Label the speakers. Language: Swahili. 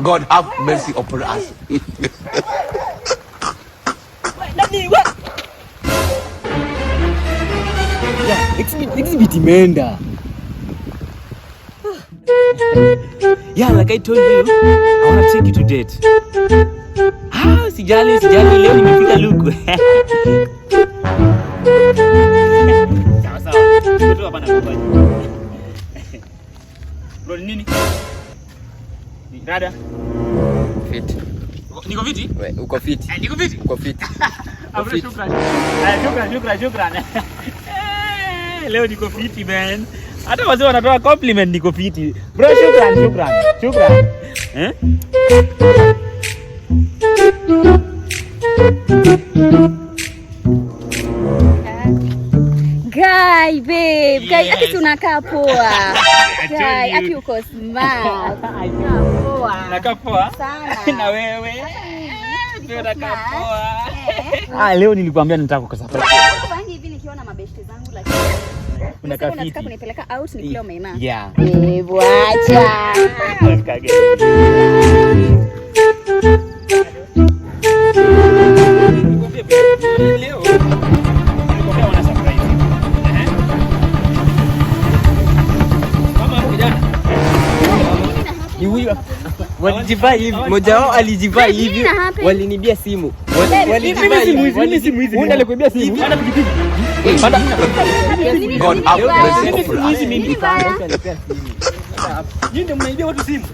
Speaker 1: God have mercy upon us.
Speaker 2: Exhibit imeenda. Yeah, like I told you, I want to take you to date. Sijali leo nimefika luku. Sawa. Tutoa hapa na kubali. Bro, nini? Ni rada.
Speaker 1: Fit.
Speaker 2: Niko fiti?
Speaker 1: Wewe uko fiti?
Speaker 2: Niko fiti?
Speaker 1: Uko fiti.
Speaker 2: Abra, shukran. Leo niko fiti man. Hata wazee wanatoa compliment niko fiti. Bro, shukran.
Speaker 3: Guy, babe. Guy, ati tunakaa poa. Guy, ati uko smart.
Speaker 2: Nakaa poa?
Speaker 3: Sana.
Speaker 2: Na wewe? Tunakaa poa. Leo nilikwambia nitaka kwa surprise.
Speaker 3: Fangi hivi nikiona mabeshte zangu lakini
Speaker 2: unakaa fiti.
Speaker 3: Unataka kunipeleka out nikule omena.
Speaker 2: Yeah.
Speaker 3: Bwacha.
Speaker 2: Leo nilikwambia wana surprise. Mama kijana. Ni huyu. Walijivaa hivi. Mmoja wao alijivaa hivi. Walinibia simu. Walijivaa hivi. Muda alikuibia simu. Hata pikipiki.
Speaker 1: God have mercy upon us.
Speaker 2: Mimi ndio mnaibia watu simu.